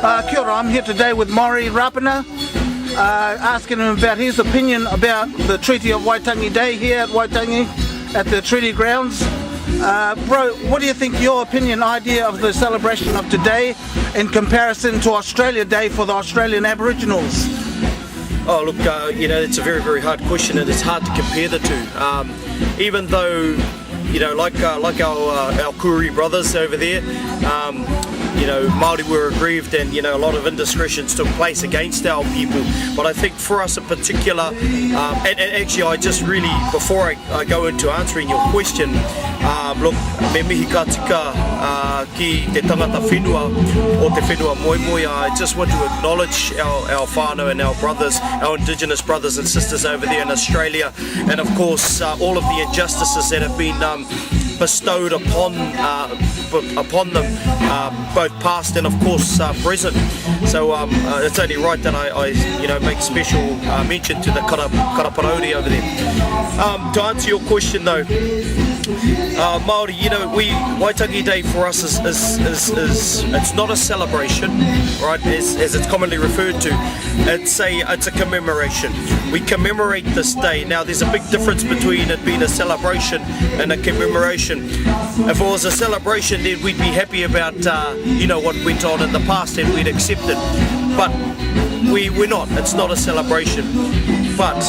Kia ora, I'm here today with Mori Rapana, asking him about his opinion about the Treaty of Waitangi Day here at Waitangi, at the treaty grounds. Bro, what do you think your idea of the celebration of today in comparison to Australia Day for the Australian Aboriginals? Oh look, it's a very, very hard question, and it's hard to compare the two. Even though, like our Kuri brothers over there, Māori were aggrieved, and a lot of indiscretions took place against our people. But I think for us in particular, and actually I just really, before I go into answering your question, look, me mihi ka tika ki te tangata whenua o te whenua moemoe. I just want to acknowledge our whānau and our brothers, our Indigenous brothers and sisters over there in Australia, and of course all of the injustices that have been bestowed upon them, both past and of course present. So it's only right that I make special mention to the karaparori over there. To answer your question though, Māori, Waitangi Day for us is it's not a celebration, right? As it's commonly referred to, it's a commemoration. We commemorate this day. Now there's a big difference between it being a celebration and a commemoration. If it was a celebration, then we'd be happy about what went on in the past and we'd accept it. But we're not. It's not a celebration. But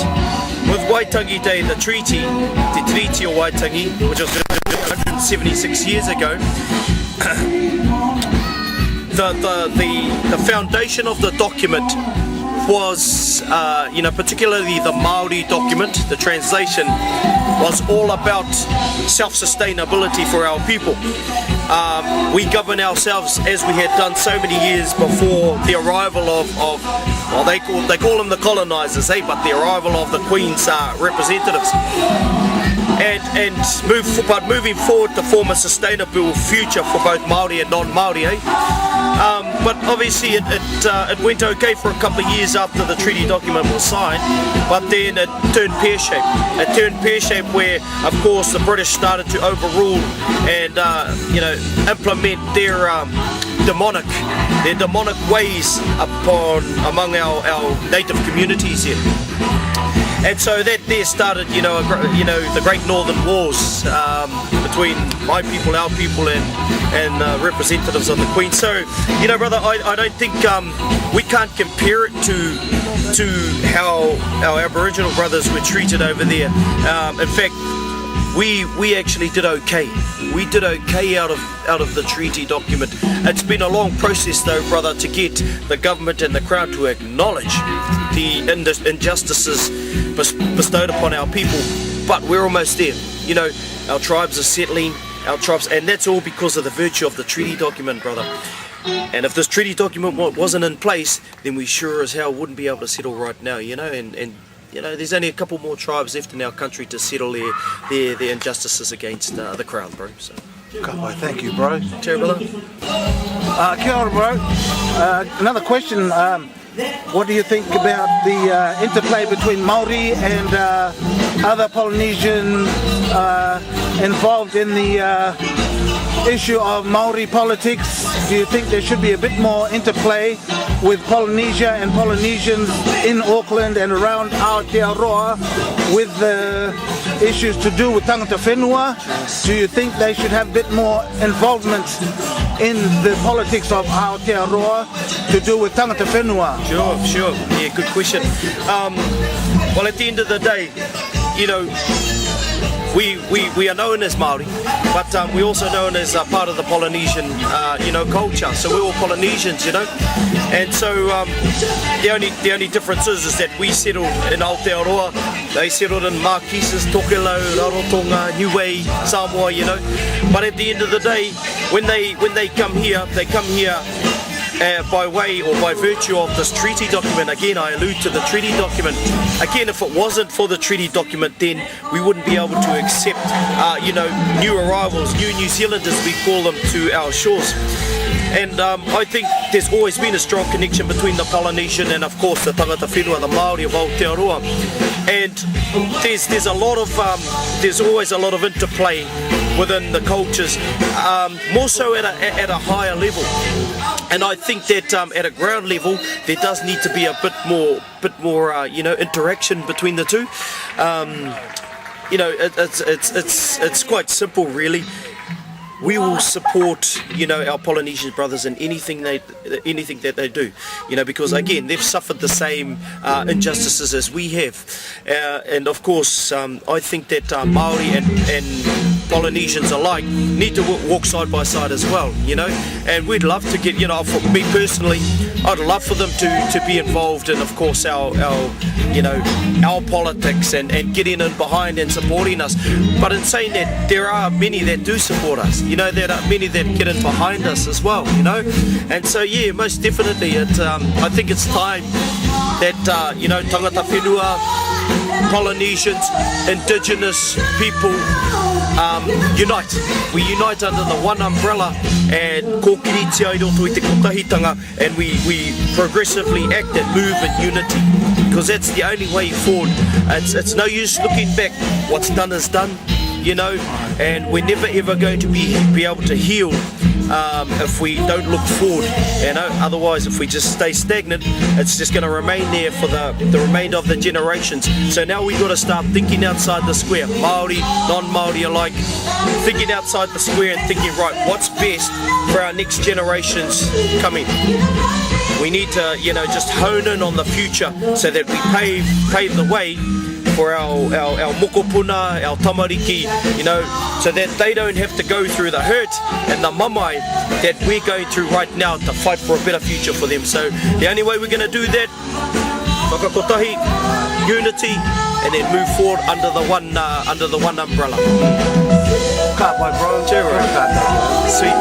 with Waitangi Day, the Treaty of Waitangi, which was 176 years ago, the foundation of the document was, particularly the Maori document, the translation, was all about self-sustainability for our people. We govern ourselves as we had done so many years before the arrival of they call them the colonisers, but the arrival of the Queen's representatives. But moving forward to form a sustainable future for both Māori and non-Māori, but obviously it went okay for a couple of years after the treaty document was signed, but then it turned pear-shaped. It turned pear-shaped where, of course, the British started to overrule and implement their demonic ways among our native communities here. And so that there started, the Great Northern Wars between my people, our people, and representatives of the Queen. So, brother, I don't think we can't compare it to how our Aboriginal brothers were treated over there. In fact, we actually did okay. We did okay out of the treaty document. It's been a long process though, brother, to get the government and the Crown to acknowledge the injustices bestowed upon our people. But we're almost there. Our tribes are settling, and that's all because of the virtue of the treaty document, brother. And if this treaty document wasn't in place, then we sure as hell wouldn't be able to settle right now, and there's only a couple more tribes left in our country to settle their injustices against the Crown, bro. So. Thank you, bro. Cheers, brother. Kia ora, bro. Another question. What do you think about the interplay between Māori and other Polynesians involved in the issue of Māori politics? Do you think there should be a bit more interplay with Polynesia and Polynesians in Auckland and around Aotearoa with the issues to do with tangata whenua? Do you think they should have a bit more involvement in the politics of Aotearoa to do with tangata whenua? Sure. Yeah, good question. Well, at the end of the day, we are known as Māori, but we also known as part of the Polynesian, culture. So we're all Polynesians, and so the only difference is that we settled in Aotearoa, they settled in Marquesas, Tokelau, Rarotonga, Niue, Samoa, But at the end of the day, when they come here, by way or by virtue of this treaty document. Again, I allude to the treaty document. Again, if it wasn't for the treaty document, then we wouldn't be able to accept, new arrivals, New Zealanders, we call them, to our shores. And I think there's always been a strong connection between the Polynesian and, of course, the tangata whenua, the Māori of Aotearoa. and there's a lot of there's always a lot of interplay within the cultures, more so at a higher level. And I think that at a ground level there does need to be a bit more interaction between the two. It's quite simple really. We will support, our Polynesian brothers in anything that they do, because again they've suffered the same injustices as we have, and of course I think that Maori and Polynesians alike need to walk side by side as well, and we'd love to get, for me personally, I'd love for them to be involved in, of course, our politics and getting in behind and supporting us. But in saying that, there are many that do support us. There are many that get in behind us as well, And so, yeah, most definitely, I think it's time that, tangata whenua, Polynesians, Indigenous people, unite. We unite under the one umbrella and kōkiri tia i roto I te kotahitanga, and we progressively act and move in unity, because that's the only way forward. It's no use looking back. What's done is done. And we're never ever going to be able to heal if we don't look forward. Otherwise, if we just stay stagnant, it's just going to remain there for the remainder of the generations. So now we've got to start thinking outside the square, Māori, non-Māori alike, thinking outside the square and thinking, right, what's best for our next generations coming. We need to, just hone in on the future so that we pave the way for our mokopuna, our tamariki, so that they don't have to go through the hurt and the mamai that we're going through right now to fight for a better future for them. So the only way we're going to do that, whakakotahi, unity, and then move forward under the one umbrella. Ka pai, bro. Sweet,